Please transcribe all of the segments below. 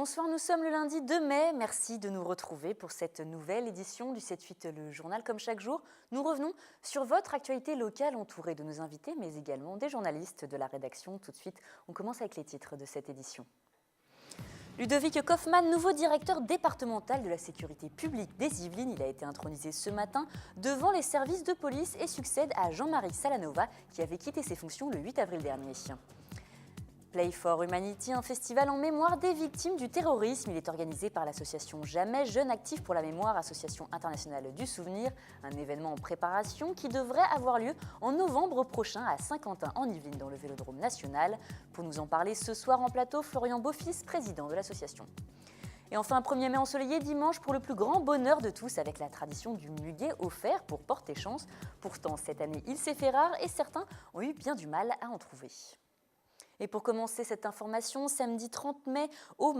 Bonsoir, nous sommes le lundi 2 mai. Merci de nous retrouver pour cette nouvelle édition du 7-8 Le Journal. Comme chaque jour, nous revenons sur votre actualité locale entourée de nos invités, mais également des journalistes de la rédaction. Tout de suite, on commence avec les titres de cette édition. Ludovic Kaufmann, nouveau directeur départemental de la sécurité publique des Yvelines. Il a été intronisé ce matin devant les services de police et succède à Jean-Marie Salanova, qui avait quitté ses fonctions le 8 avril dernier. Play for Humanity, un festival en mémoire des victimes du terrorisme. Il est organisé par l'association Jamais, Jeunes Actifs pour la Mémoire, association internationale du souvenir. Un événement en préparation qui devrait avoir lieu en novembre prochain à Saint-Quentin en Yvelines dans le Vélodrome national. Pour nous en parler ce soir en plateau, Florian Beaufils, président de l'association. Et enfin, un 1er mai ensoleillé dimanche pour le plus grand bonheur de tous avec la tradition du muguet offert pour porter chance. Pourtant, cette année, il s'est fait rare et certains ont eu bien du mal à en trouver. Et pour commencer cette information, samedi 30 avril au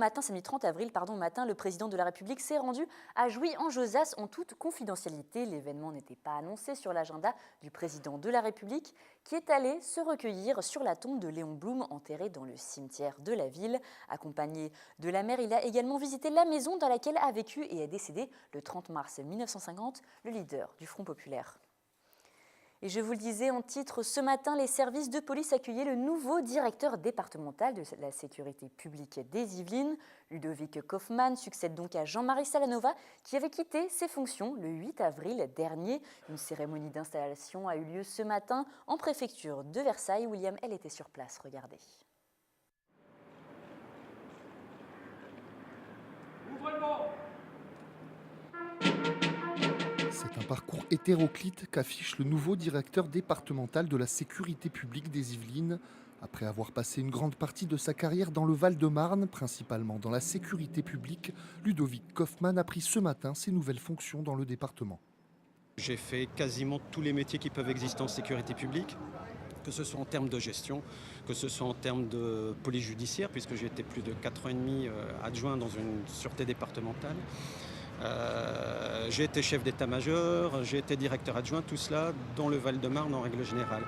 matin, le président de la République s'est rendu à Jouy-en-Josas en toute confidentialité. L'événement n'était pas annoncé sur l'agenda du président de la République qui est allé se recueillir sur la tombe de Léon Blum enterré dans le cimetière de la ville. Accompagné de la mère, il a également visité la maison dans laquelle a vécu et est décédé le 30 mars 1950 le leader du Front populaire. Et je vous le disais en titre, ce matin, les services de police accueillaient le nouveau directeur départemental de la sécurité publique des Yvelines. Ludovic Kaufmann succède donc à Jean-Marie Salanova, qui avait quitté ses fonctions le 8 avril dernier. Une cérémonie d'installation a eu lieu ce matin en préfecture de Versailles. William, elle était sur place, regardez. Ouvrez le banc. C'est un parcours hétéroclite qu'affiche le nouveau directeur départemental de la sécurité publique des Yvelines. Après avoir passé une grande partie de sa carrière dans le Val-de-Marne, principalement dans la sécurité publique, Ludovic Kaufmann a pris ce matin ses nouvelles fonctions dans le département. J'ai fait quasiment tous les métiers qui peuvent exister en sécurité publique, que ce soit en termes de gestion, que ce soit en termes de police judiciaire, puisque j'ai été plus de 4 ans et demi adjoint dans une sûreté départementale. J'ai été chef d'état-major, j'ai été directeur adjoint, tout cela dans le Val-de-Marne en règle générale.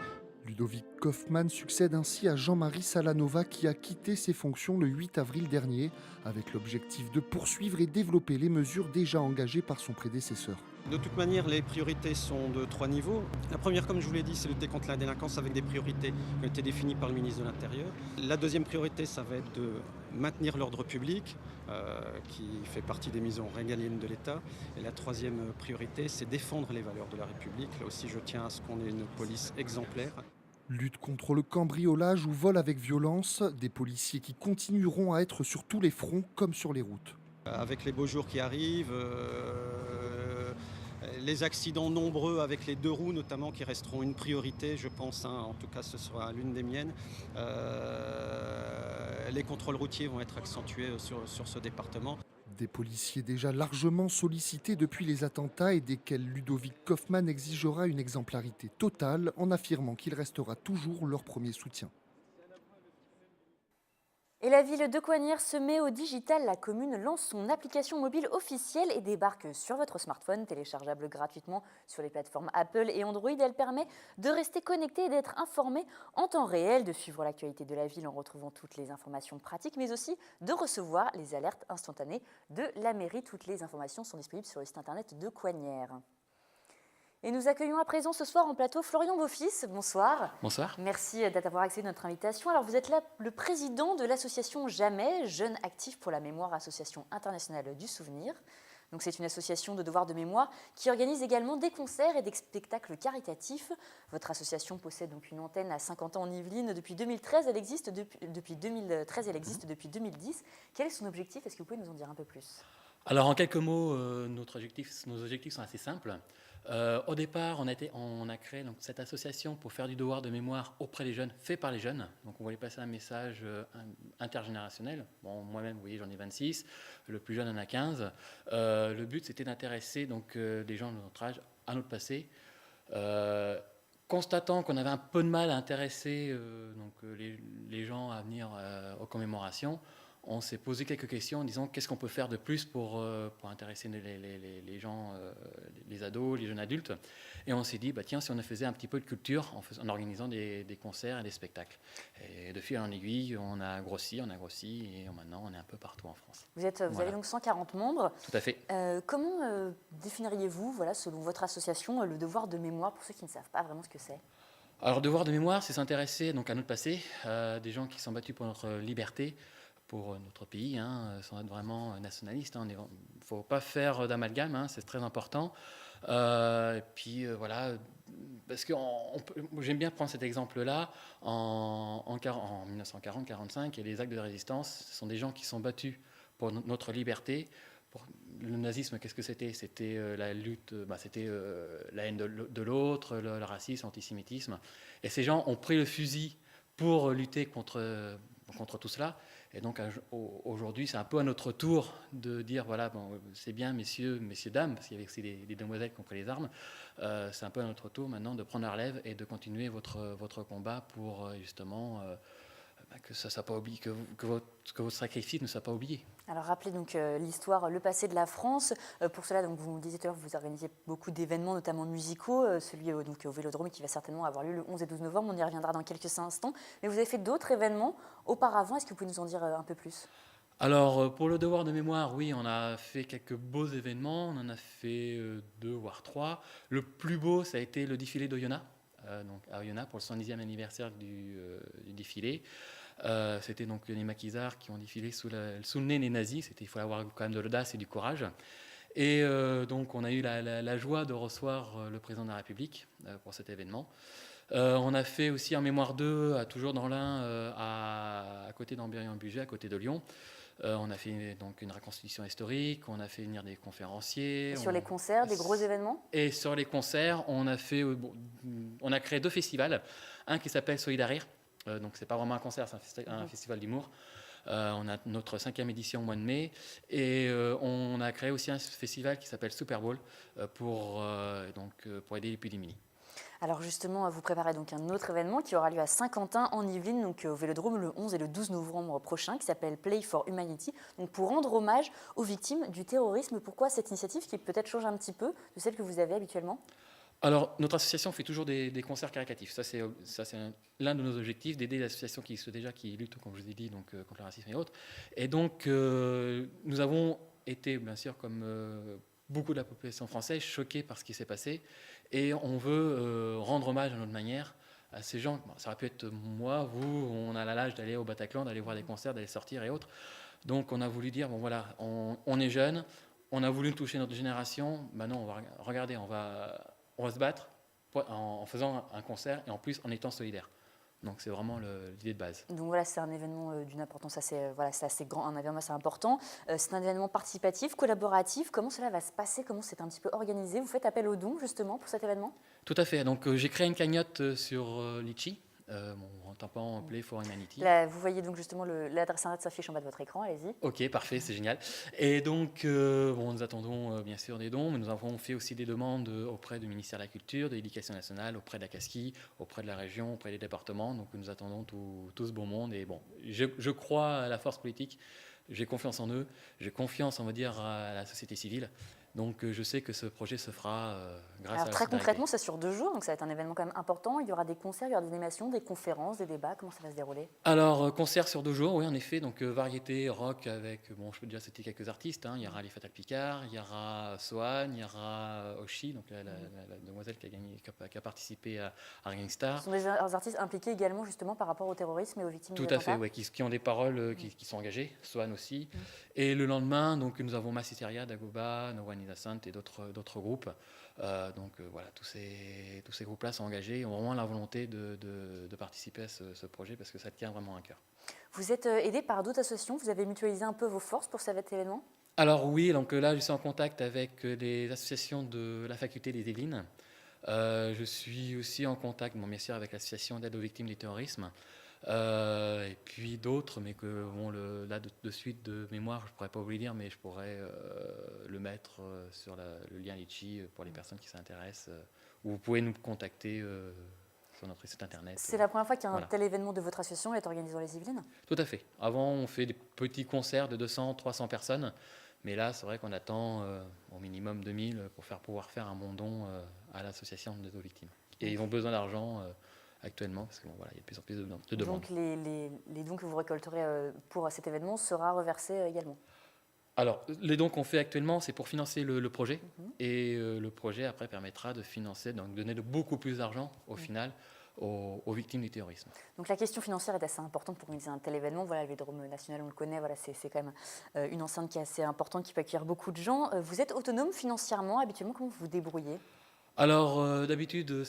Ludovic Kaufmann succède ainsi à Jean-Marie Salanova qui a quitté ses fonctions le 8 avril dernier avec l'objectif de poursuivre et développer les mesures déjà engagées par son prédécesseur. De toute manière, les priorités sont de 3 niveaux. La première, comme je vous l'ai dit, c'est lutter contre la délinquance avec des priorités qui ont été définies par le ministre de l'Intérieur. La deuxième priorité, ça va être de maintenir l'ordre public, qui fait partie des missions régaliennes de l'État. Et la troisième priorité, c'est défendre les valeurs de la République. Là aussi, je tiens à ce qu'on ait une police exemplaire. Lutte contre le cambriolage ou vol avec violence, des policiers qui continueront à être sur tous les fronts comme sur les routes. Avec les beaux jours qui arrivent, les accidents nombreux avec les 2 roues notamment qui resteront une priorité, je pense, en tout cas ce sera l'une des miennes. Les contrôles routiers vont être accentués sur ce département. Des policiers déjà largement sollicités depuis les attentats et desquels Ludovic Kaufmann exigera une exemplarité totale en affirmant qu'il restera toujours leur premier soutien. Et la ville de Coignières se met au digital. La commune lance son application mobile officielle et débarque sur votre smartphone, téléchargeable gratuitement sur les plateformes Apple et Android. Elle permet de rester connecté et d'être informé en temps réel, de suivre l'actualité de la ville en retrouvant toutes les informations pratiques, mais aussi de recevoir les alertes instantanées de la mairie. Toutes les informations sont disponibles sur le site internet de Coignières. Et nous accueillons à présent ce soir en plateau Florian Beaufils. Bonsoir. Bonsoir. Merci d'avoir accepté notre invitation. Alors vous êtes là le président de l'association Jamais, Jeunes Actifs pour la Mémoire, association internationale du souvenir. Donc c'est une association de devoir de mémoire qui organise également des concerts et des spectacles caritatifs. Votre association possède donc une antenne à Saint-Quentin en Yvelines depuis 2013. Elle existe depuis 2010. Quel est son objectif? Est-ce que vous pouvez nous en dire un peu plus? Alors en quelques mots, nos objectifs sont assez simples. Au départ, on a créé donc, cette association pour faire du devoir de mémoire auprès des jeunes, fait par les jeunes. Donc on voulait passer un message intergénérationnel. Bon, moi-même, vous voyez, j'en ai 26, le plus jeune en a 15. Le but, c'était d'intéresser donc, des gens de notre âge à notre passé. Constatant qu'on avait un peu de mal à intéresser les gens à venir aux commémorations, on s'est posé quelques questions en disant qu'est-ce qu'on peut faire de plus pour intéresser les gens, les ados, les jeunes adultes. Et on s'est dit, tiens, si on faisait un petit peu de culture en organisant des concerts et des spectacles. Et de fil en aiguille, on a grossi, et maintenant on est un peu partout en France. Vous avez donc 140 membres. Tout à fait. Comment définiriez-vous, voilà, selon votre association, le devoir de mémoire pour ceux qui ne savent pas vraiment ce que c'est? Alors, devoir de mémoire, c'est s'intéresser donc à notre passé, des gens qui sont battus pour notre liberté, pour notre pays, sans être vraiment nationaliste. Il ne faut pas faire d'amalgame, c'est très important. Et puis voilà, parce que j'aime bien prendre cet exemple-là. En 1940-45, il y a les actes de résistance. Ce sont des gens qui sont battus pour notre liberté. Le nazisme, qu'est-ce que c'était? C'était la lutte, c'était la haine de l'autre, le racisme, l'antisémitisme. Et ces gens ont pris le fusil pour lutter contre tout cela. Et donc aujourd'hui, c'est un peu à notre tour de dire, voilà, c'est bien, messieurs, dames, parce qu'il y avait aussi des demoiselles qui ont pris les armes. C'est un peu à notre tour maintenant de prendre la relève et de continuer votre combat pour justement que ça soit pas oublié, que votre sacrifice ne soit pas oublié. Alors rappelez donc l'histoire, le passé de la France. Pour cela, donc, vous me disiez tout à l'heure, vous organisez beaucoup d'événements, notamment musicaux, celui donc, au Vélodrome qui va certainement avoir lieu le 11 et 12 novembre, on y reviendra dans quelques instants. Mais vous avez fait d'autres événements auparavant, est-ce que vous pouvez nous en dire un peu plus? Alors, pour le devoir de mémoire, oui, on a fait quelques beaux événements, on en a fait 2 voire 3. Le plus beau, ça a été le défilé d'Oyonnax, donc à Oyonnax pour le 110e anniversaire du défilé. C'était donc les maquisards qui ont défilé sous le nez des nazis. Il faut avoir quand même de l'audace et du courage. Et donc on a eu la joie de recevoir le président de la République pour cet événement. On a fait aussi en mémoire d'eux, toujours dans l'Ain, à côté d'Ambérieu-en-Bugey, à côté de Lyon. On a fait donc une reconstitution historique, on a fait venir des conférenciers. Et sur les concerts, des gros événements? Et sur les concerts, on a créé 2 festivals. Un qui s'appelle Solidarir. Donc c'est pas vraiment un concert, c'est un festival d'humour. On a notre 5e édition au mois de mai. Et on a créé aussi un festival qui s'appelle Super Bowl pour aider les plus démunis. Alors justement, vous préparez donc un autre événement qui aura lieu à Saint-Quentin en Yvelines, donc au Vélodrome le 11 et le 12 novembre prochain, qui s'appelle Play for Humanity, donc pour rendre hommage aux victimes du terrorisme. Pourquoi cette initiative qui peut-être change un petit peu de celle que vous avez habituellement? Alors, notre association fait toujours des concerts caritatifs. Ça, c'est l'un de nos objectifs, d'aider les associations qui luttent, comme je vous ai dit, donc, contre le racisme et autres. Et donc, nous avons été, bien sûr, comme beaucoup de la population française, choqués par ce qui s'est passé. Et on veut rendre hommage à notre manière à ces gens. Ça aurait pu être moi, vous, on a l'âge d'aller au Bataclan, d'aller voir des concerts, d'aller sortir et autres. Donc, on a voulu dire, on est jeunes, on a voulu toucher notre génération. Non, regardez, on va se battre en faisant un concert et en plus en étant solidaire. Donc c'est vraiment l'idée de base. Donc voilà, c'est un événement d'une importance assez grand, un événement assez important. C'est un événement participatif, collaboratif. Comment cela va se passer? Comment c'est un petit peu organisé? Vous faites appel aux dons justement pour cet événement? Tout à fait. Donc j'ai créé une cagnotte sur Litchi. En tapant Play for Humanity. Là, vous voyez donc justement l'adresse internet s'affiche en bas de votre écran, allez-y. Ok, parfait, c'est génial. Et donc, nous attendons bien sûr des dons, mais nous avons fait aussi des demandes auprès du ministère de la Culture, de l'Éducation nationale, auprès de la CASCI, auprès de la région, auprès des départements. Donc nous attendons tout ce beau monde. Et je crois à la force politique, j'ai confiance en eux, j'ai confiance, on va dire, à la société civile. Donc je sais que ce projet se fera grâce à la très concrètement, c'est sur 2 jours, donc ça va être un événement quand même important. Il y aura des concerts, il y aura des animations, des conférences, des débats. Comment ça va se dérouler? Alors, concert sur 2 jours, oui, en effet. Donc, variété, rock avec, je peux déjà citer quelques artistes. Il y aura les Fatal Picard, il y aura Sohan, il y aura Oshi, donc la demoiselle qui a participé à Rising Star. Ce sont des artistes impliqués également justement par rapport au terrorisme et aux victimes des attentats. Tout à fait, oui, qui ont des paroles qui sont engagées, Sohan aussi. Et le lendemain, donc, nous avons Massiteria, Dagoba, No One Innocent et d'autres groupes. Voilà, tous ces groupes-là sont engagés et ont vraiment la volonté de participer à ce projet parce que ça tient vraiment à cœur. Vous êtes aidé par d'autres associations? Vous avez mutualisé un peu vos forces pour cet événement? Alors oui, donc là je suis en contact avec des associations de la faculté des Yvelines. Je suis aussi en contact, bien sûr, avec l'association d'aide aux victimes du terrorisme. Et puis d'autres, mais que là de suite de mémoire, je ne pourrais pas vous le dire, mais je pourrais le mettre sur le lien Litchi pour les personnes qui s'intéressent. Ou vous pouvez nous contacter. sur notre site internet. C'est la première fois qu'il y a un Voilà. tel événement de votre association est organisé dans les Yvelines? Tout à fait. Avant, on fait des petits concerts de 200, 300 personnes. Mais là, c'est vrai qu'on attend au minimum 2000 pour pouvoir faire un bon don à l'association d'aide aux victimes. Et ils ont besoin d'argent actuellement, parce qu'il voilà, y a de plus en plus de demandes. Donc les dons que vous récolterez pour cet événement sera reversé également? Alors, les dons qu'on fait actuellement, c'est pour financer le projet. Et le projet, après, permettra de financer, donc donner de beaucoup plus d'argent, au final, aux victimes du terrorisme. Donc la question financière est assez importante pour organiser un tel événement. Voilà, le Vélodrome national, on le connaît, voilà, c'est quand même une enceinte qui est assez importante, qui peut accueillir beaucoup de gens. Vous êtes autonome financièrement, habituellement, comment vous vous débrouillez? Alors, d'habitude,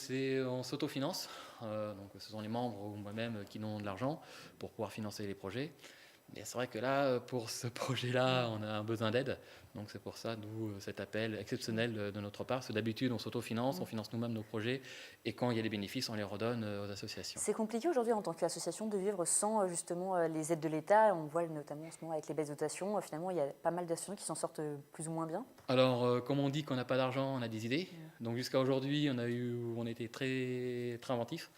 on s'autofinance. Donc, ce sont les membres ou moi-même qui donnent de l'argent pour pouvoir financer les projets. Mais c'est vrai que là, pour ce projet-là, on a un besoin d'aide. Donc c'est pour ça, d'où cet appel exceptionnel de notre part. Parce que d'habitude, on s'autofinance, on finance nous-mêmes nos projets. Et quand il y a des bénéfices, on les redonne aux associations. C'est compliqué aujourd'hui en tant qu'association de vivre sans justement les aides de l'État. On voit notamment en ce moment avec les baisses de dotations. Finalement, il y a pas mal d'associations qui s'en sortent plus ou moins bien. Alors, comme on dit qu'on n'a pas d'argent, on a des idées. Donc jusqu'à aujourd'hui, on a été très, très inventifs.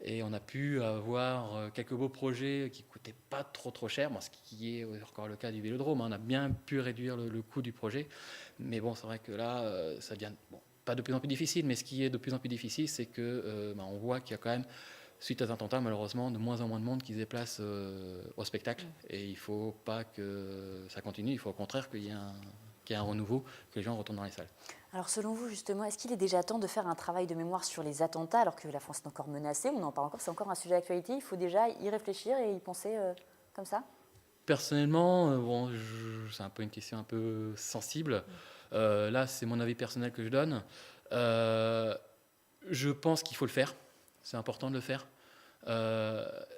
Et on a pu avoir quelques beaux projets qui ne coûtaient pas trop cher, ce qui est encore le cas du Vélodrome. On a bien pu réduire le coût du projet. Mais bon, c'est vrai que là, ça devient pas de plus en plus difficile, mais ce qui est de plus en plus difficile, c'est que on voit qu'il y a quand même, suite aux attentats, malheureusement, de moins en moins de monde qui se déplace au spectacle. Et il ne faut pas que ça continue, il faut au contraire qu'il y ait un renouveau, que les gens retournent dans les salles. Alors selon vous, justement, est-ce qu'il est déjà temps de faire un travail de mémoire sur les attentats, alors que la France est encore menacée, on en parle encore, c'est encore un sujet d'actualité, il faut déjà y réfléchir et y penser comme ça? Personnellement, c'est un peu une question un peu sensible. Là, c'est mon avis personnel que je donne. Je pense qu'il faut le faire. C'est important de le faire.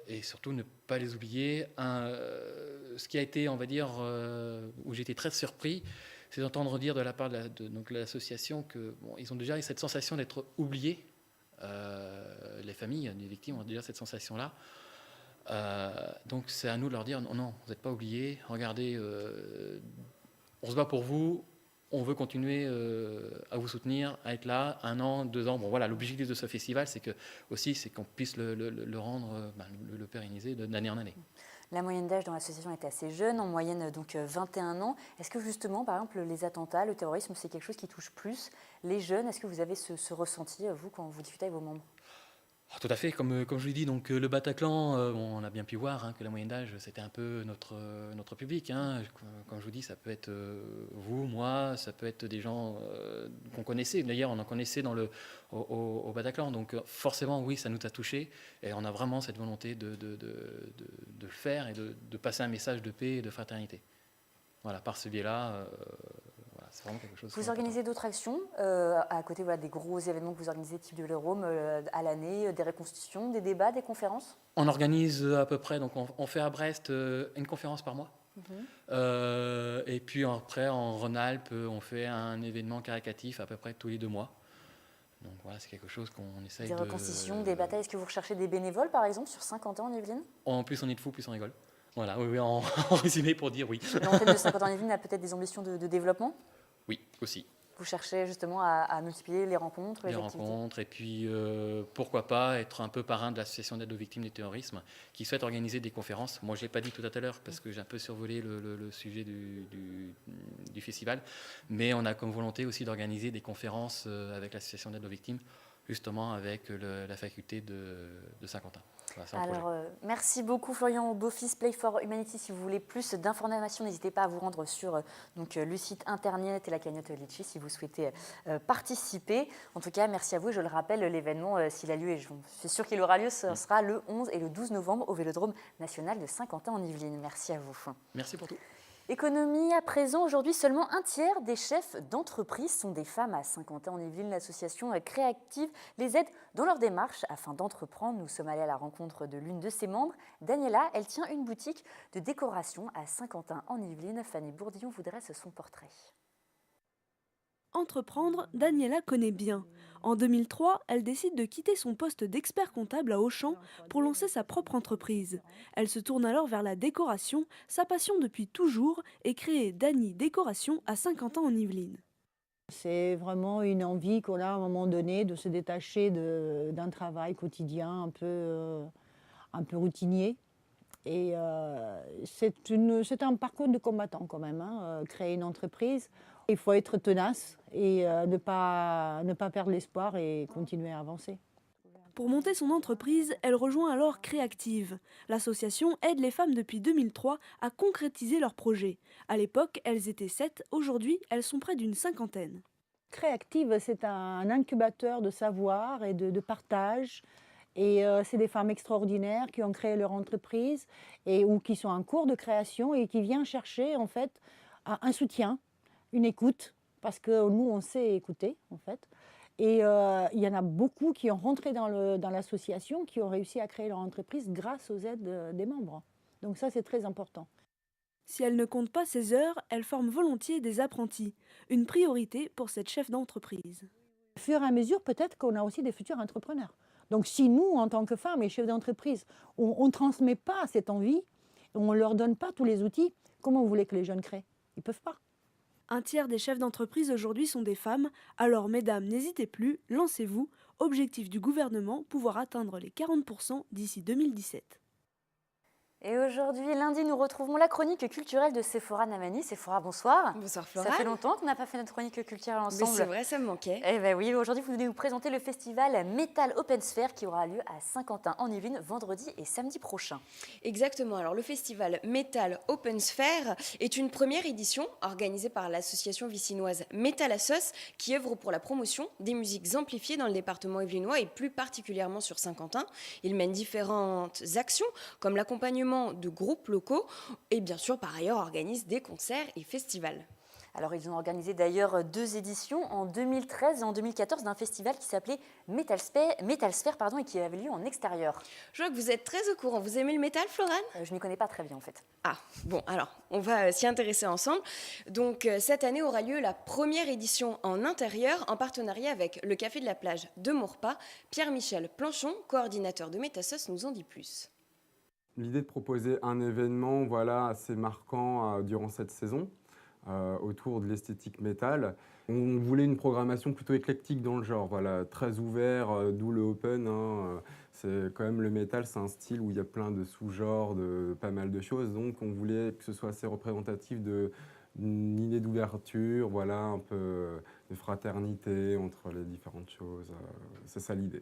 Et surtout, ne pas les oublier. Ce qui a été, on va dire, où j'ai été très surpris, c'est d'entendre dire de la part de l'association qu'ils ont déjà eu cette sensation d'être oubliés. Les familles des victimes ont déjà cette sensation-là. Donc c'est à nous de leur dire non, vous n'êtes pas oubliés, regardez, on se bat pour vous, on veut continuer à vous soutenir, à être là, 1 an, 2 ans. Bon voilà, l'objectif de ce festival, c'est qu'on puisse le rendre, le pérenniser d'année en année. La moyenne d'âge dans l'association est assez jeune, en moyenne donc 21 ans. Est-ce que justement, par exemple, les attentats, le terrorisme, c'est quelque chose qui touche plus les jeunes? Est-ce que vous avez ce ressenti, vous, quand vous discutez avec vos membres? Tout à fait, comme je l'ai dit, donc, le Bataclan, on a bien pu voir que la moyenne d'âge, c'était un peu notre public. Comme je vous dis, ça peut être vous, moi, ça peut être des gens qu'on connaissait. D'ailleurs, on en connaissait au Bataclan. Donc forcément, oui, ça nous a touchés. Et on a vraiment cette volonté de le faire et de passer un message de paix et de fraternité. Voilà, par ce biais-là, c'est vraiment quelque chose. Vous organisez d'autres actions à côté des gros événements que vous organisez, type de Vélodrome, à l'année, des reconstitutions, des débats, des conférences? On organise à peu près, donc on fait à Brest une conférence par mois. Et puis après, en Rhône-Alpes, on fait un événement caricatif à peu près tous les 2 mois. Donc voilà, c'est quelque chose qu'on essaye Des reconstitutions, des batailles. Est-ce que vous recherchez des bénévoles, par exemple, sur 50 ans en Yvelines? En plus on est de fous, plus on rigole. Voilà, oui, en résumé pour dire oui. L'antenne de 50 ans en Yvelines a peut-être des ambitions de développement? Oui, aussi. Vous cherchez justement à multiplier les rencontres, Les activités. rencontres, et puis pourquoi pas être un peu parrain de l'association d'aide aux victimes du terrorisme qui souhaite organiser des conférences. Moi, je ne l'ai pas dit tout à l'heure parce que j'ai un peu survolé le sujet du festival, mais on a comme volonté aussi d'organiser des conférences avec l'association d'aide aux victimes, justement avec la faculté de Saint-Quentin. Voilà, alors, merci beaucoup Florian Beaufils, Play for Humanity. Si vous voulez plus d'informations, n'hésitez pas à vous rendre sur le site internet et la cagnotte Litchi si vous souhaitez participer. En tout cas, merci à vous. Je le rappelle, l'événement, s'il a lieu, et je suis sûre qu'il aura lieu, ce sera le 11 et le 12 novembre au Vélodrome national de Saint-Quentin en Yvelines. Merci à vous. Merci pour tout. Économie à présent, aujourd'hui seulement 1/3 des chefs d'entreprise sont des femmes. À Saint-Quentin en Yvelines, l'association Créactive les aide dans leur démarche afin d'entreprendre. Nous sommes allés à la rencontre de l'une de ses membres, Daniela. Elle tient une boutique de décoration à Saint-Quentin en Yvelines. Fanny Bourdillon vous dresse son portrait. Entreprendre, Daniela connaît bien. En 2003, elle décide de quitter son poste d'expert comptable à Auchan pour lancer sa propre entreprise. Elle se tourne alors vers la décoration, sa passion depuis toujours, et crée Dany Décoration à Saint-Quentin en Yvelines. C'est vraiment une envie qu'on a à un moment donné de se détacher d'un travail quotidien un peu routinier. Et c'est un parcours de combattant quand même, hein, créer une entreprise. Il faut être tenace et ne pas perdre l'espoir et continuer à avancer. Pour monter son entreprise, elle rejoint alors Créactive. L'association aide les femmes depuis 2003 à concrétiser leurs projets. À l'époque, elles étaient 7, aujourd'hui, elles sont près d'une 50aine. Créactive, c'est un incubateur de savoir et de partage. Et c'est des femmes extraordinaires qui ont créé leur entreprise ou qui sont en cours de création et qui viennent chercher en fait un soutien, une écoute, parce que nous on sait écouter en fait. Et il y en a beaucoup qui ont rentré dans l'association, qui ont réussi à créer leur entreprise grâce aux aides des membres. Donc ça c'est très important. Si elle ne compte pas ses heures, elle forme volontiers des apprentis. Une priorité pour cette chef d'entreprise. Au fur et à mesure, peut-être qu'on a aussi des futurs entrepreneurs. Donc si nous, en tant que femmes et chefs d'entreprise, on ne transmet pas cette envie, on ne leur donne pas tous les outils, comment vous voulez que les jeunes créent? Ils ne peuvent pas. Un tiers des chefs d'entreprise aujourd'hui sont des femmes, alors mesdames, n'hésitez plus, lancez-vous. Objectif du gouvernement, pouvoir atteindre les 40% d'ici 2017. Et aujourd'hui, lundi, nous retrouvons la chronique culturelle de Séphora Namani. Séphora, bonsoir. Bonsoir Flora. Ça fait longtemps qu'on n'a pas fait notre chronique culturelle Mais ensemble. c'est vrai, ça me manquait. Eh bien oui, aujourd'hui, vous venez nous présenter le festival Metal Open Sphere qui aura lieu à Saint-Quentin en Yvelines vendredi et samedi prochain. Exactement. Alors le festival Metal Open Sphere est une première édition organisée par l'association vicinoise Metal Assos qui œuvre pour la promotion des musiques amplifiées dans le département yvelinois et plus particulièrement sur Saint-Quentin. Il mène différentes actions comme l'accompagnement de groupes locaux et bien sûr par ailleurs organise des concerts et festivals. Alors ils ont organisé d'ailleurs 2 éditions en 2013 et en 2014 d'un festival qui s'appelait Metal Sphere et qui avait lieu en extérieur. Je vois que vous êtes très au courant. Vous aimez le métal, Florane ? Je m'y connais pas très bien en fait. Ah, bon, alors, on va s'y intéresser ensemble. Donc, cette année aura lieu la première édition en intérieur, en partenariat avec le Café de la Plage de Maurepas. Pierre-Michel Planchon, coordinateur de Métassos, nous en dit plus. L'idée de proposer un événement assez marquant durant cette saison, autour de l'esthétique métal. On voulait une programmation plutôt éclectique dans le genre, très ouvert, d'où le open. C'est quand même le métal, c'est un style où il y a plein de sous-genres, de pas mal de choses. Donc on voulait que ce soit assez représentatif d'une idée d'ouverture, un peu de fraternité entre les différentes choses. C'est ça l'idée.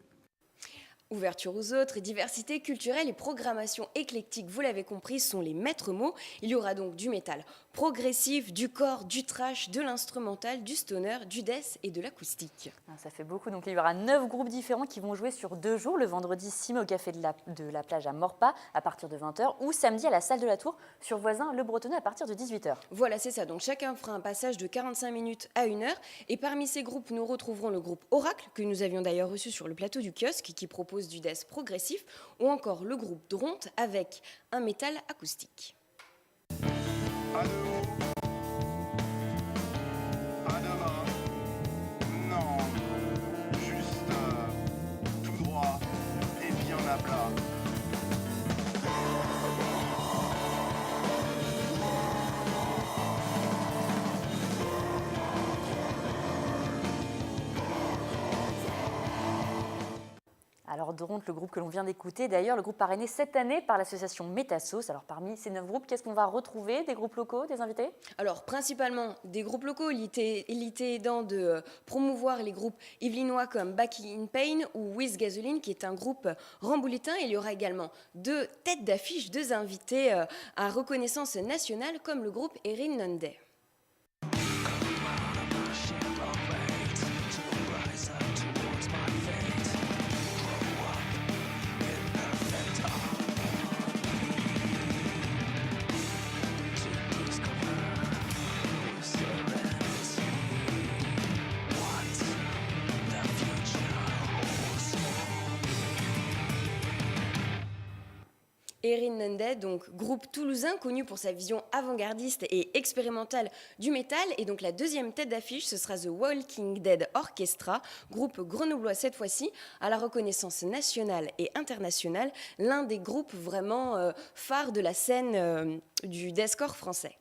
Ouverture aux autres, diversité culturelle et programmation éclectique, vous l'avez compris, sont les maîtres mots. Il y aura donc du métal progressif, du core, du thrash, de l'instrumental, du stoner, du death et de l'acoustique. Ça fait beaucoup, donc il y aura 9 groupes différents qui vont jouer sur 2 jours, le vendredi 6 mai au Café de la Plage à Maurepas à partir de 20h ou samedi à la Salle de la Tour sur Voisin Le Bretonneux à partir de 18h. Voilà, c'est ça, donc chacun fera un passage de 45 minutes à 1 heure et parmi ces groupes, nous retrouverons le groupe Oracle que nous avions d'ailleurs reçu sur le plateau du kiosque qui propose du death progressif ou encore le groupe Dronte avec un métal acoustique. À demain. Non, juste tout droit et bien à plat. Alors Dronte, le groupe que l'on vient d'écouter, d'ailleurs le groupe parrainé cette année par l'association Métassos. Alors parmi ces 9 groupes, qu'est-ce qu'on va retrouver? Des groupes locaux, des invités? Alors principalement des groupes locaux, l'idée étant de promouvoir les groupes yvelinois comme Back in Pain ou With Gasoline qui est un groupe rambouillétain. Il y aura également 2 têtes d'affiche, 2 invités à reconnaissance nationale comme le groupe Erin Nunde. Erin Nunde, donc groupe toulousain connu pour sa vision avant-gardiste et expérimentale du métal. Et donc la deuxième tête d'affiche, ce sera The Walking Dead Orchestra, groupe grenoblois cette fois-ci, à la reconnaissance nationale et internationale, l'un des groupes vraiment phares de la scène du deathcore français.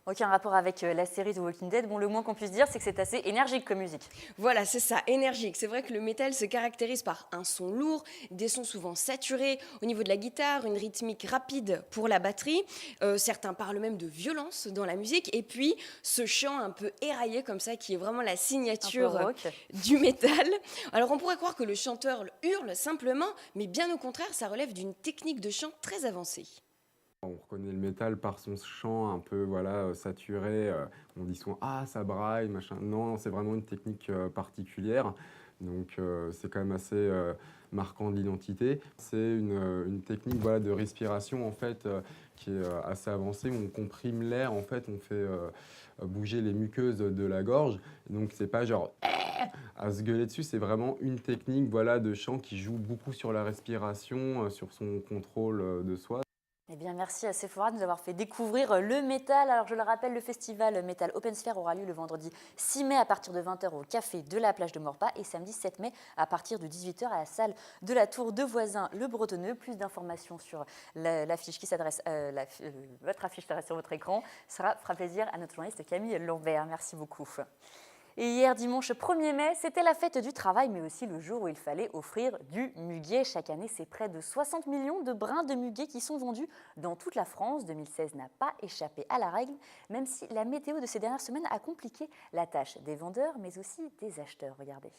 Aucun rapport avec la série The Walking Dead. Bon, le moins qu'on puisse dire, c'est que c'est assez énergique comme musique. Voilà, c'est ça, énergique. C'est vrai que le métal se caractérise par un son lourd, des sons souvent saturés au niveau de la guitare, une rythmique rapide pour la batterie. Certains parlent même de violence dans la musique. Et puis, ce chant un peu éraillé comme ça, qui est vraiment la signature du métal. Alors, on pourrait croire que le chanteur hurle simplement, mais bien au contraire, ça relève d'une technique de chant très avancée. On reconnaît le métal par son chant un peu saturé. On dit souvent « Ah, ça braille, machin ». Non, c'est vraiment une technique particulière. Donc c'est quand même assez marquant de l'identité. C'est une technique de respiration en fait, qui est assez avancée, où on comprime l'air, en fait, on fait bouger les muqueuses de la gorge. Donc c'est pas genre à se gueuler dessus, c'est vraiment une technique de chant qui joue beaucoup sur la respiration, sur son contrôle de soi. Eh bien, merci à Sephora de nous avoir fait découvrir le métal. Alors, je le rappelle, le festival Métal Open Sphere aura lieu le vendredi 6 mai à partir de 20h au café de la plage de Maurepas et samedi 7 mai à partir de 18h à la salle de la Tour de Voisin Le Bretonneux. Plus d'informations sur l'affiche qui s'adresse, votre affiche qui s'adresse sur votre écran fera plaisir à notre journaliste Camille Lambert. Merci beaucoup. Et hier, dimanche 1er mai, c'était la fête du travail, mais aussi le jour où il fallait offrir du muguet. Chaque année, c'est près de 60 millions de brins de muguet qui sont vendus dans toute la France. 2016 n'a pas échappé à la règle, même si la météo de ces dernières semaines a compliqué la tâche des vendeurs, mais aussi des acheteurs. Regardez.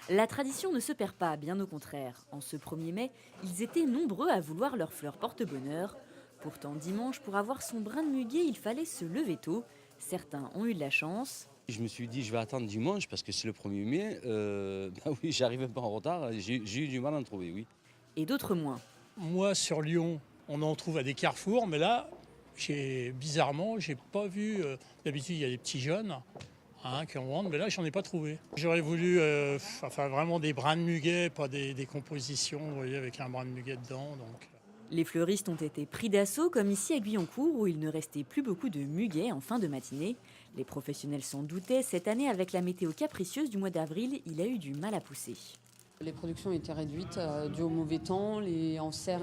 La tradition ne se perd pas, bien au contraire. En ce 1er mai, ils étaient nombreux à vouloir leur fleur porte-bonheur. Pourtant, dimanche, pour avoir son brin de muguet, il fallait se lever tôt. Certains ont eu de la chance. Je me suis dit, je vais attendre dimanche parce que c'est le 1er mai. Oui, j'arrivais pas en retard. J'ai eu du mal à en trouver, oui. Et d'autres moins. Moi, sur Lyon, on en trouve à des carrefours, mais là, bizarrement, j'ai pas vu. D'habitude, il y a des petits jeunes qui en vendent, mais là, j'en ai pas trouvé. J'aurais voulu vraiment des brins de muguet, pas des compositions, vous voyez, avec un brin de muguet dedans. Donc. Les fleuristes ont été pris d'assaut, comme ici à Guyancourt, où il ne restait plus beaucoup de muguet en fin de matinée. Les professionnels s'en doutaient. Cette année, avec la météo capricieuse du mois d'avril, il a eu du mal à pousser. Les productions étaient réduites dû au mauvais temps. En serre,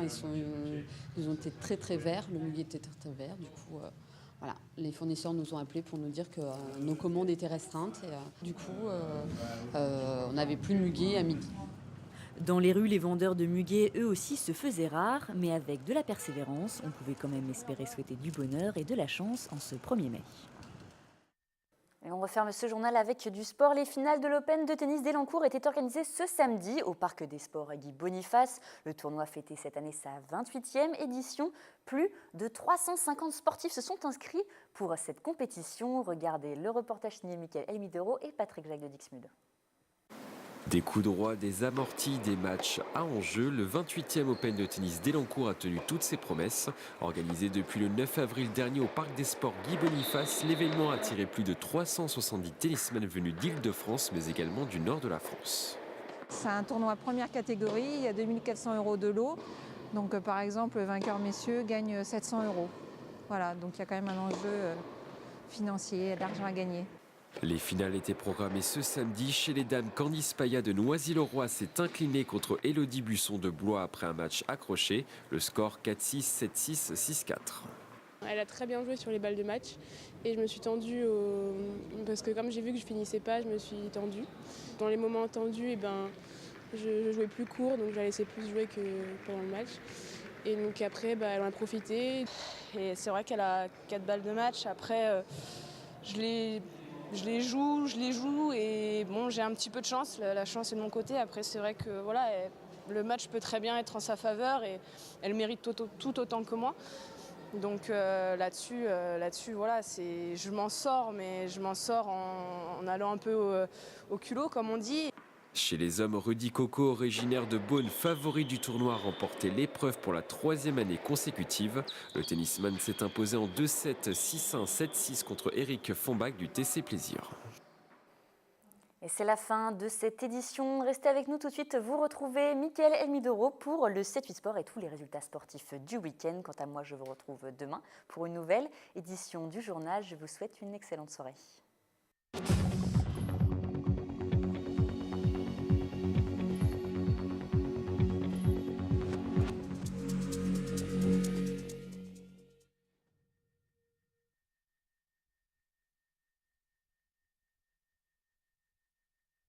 ils ont été très très verts. Le muguet était très très vert. Du coup, voilà, les fournisseurs nous ont appelés pour nous dire que nos commandes étaient restreintes. Et, du coup, on n'avait plus de muguet à midi. Dans les rues, les vendeurs de muguet, eux aussi, se faisaient rares, mais avec de la persévérance, on pouvait quand même espérer souhaiter du bonheur et de la chance en ce 1er mai. Et on referme ce journal avec du sport. Les finales de l'Open de tennis d'Elancourt étaient organisées ce samedi au Parc des Sports Guy Boniface. Le tournoi fêtait cette année sa 28e édition. Plus de 350 sportifs se sont inscrits pour cette compétition. Regardez le reportage signé Mickaël Elmidoro et Patrick Jacques de Dixmude. Des coups droits, des amortis, des matchs à enjeu, le 28e Open de tennis d'Elancourt a tenu toutes ses promesses. Organisé depuis le 9 avril dernier au Parc des Sports Guy Boniface, l'événement a attiré plus de 370 tennismen venus d'Île-de-France, mais également du nord de la France. C'est un tournoi première catégorie, il y a 2400 € de lot. Donc par exemple, le vainqueur messieurs gagne 700 €. Voilà, donc il y a quand même un enjeu financier, d'argent à gagner. Les finales étaient programmées ce samedi. Chez les dames, Candice Paya de Noisy-le-Roi s'est inclinée contre Élodie Busson de Blois après un match accroché. Le score 4-6, 7-6, 6-4. Elle a très bien joué sur les balles de match et je me suis tendue parce que comme j'ai vu que je finissais pas, je me suis tendue. Dans les moments tendus, je jouais plus court, donc je la laissais plus jouer que pendant le match. Et donc après, elle en a profité. Et c'est vrai qu'elle a 4 balles de match. Après, je les joue et bon, j'ai un petit peu de chance. La chance est de mon côté. Après, c'est vrai que voilà, le match peut très bien être en sa faveur et elle mérite tout autant que moi. Donc là-dessus, voilà, je m'en sors, mais je m'en sors en allant un peu au culot, comme on dit. Chez les hommes, Rudy Coco, originaire de Beaune, favori du tournoi, a remporté l'épreuve pour la 3e année consécutive. Le tennisman s'est imposé en 2-7, 6-1, 7-6 contre Eric Fombach du TC Plaisir. Et c'est la fin de cette édition. Restez avec nous tout de suite. Vous retrouvez Mickaël Elmidoro pour le 7-8 Sport et tous les résultats sportifs du week-end. Quant à moi, je vous retrouve demain pour une nouvelle édition du journal. Je vous souhaite une excellente soirée.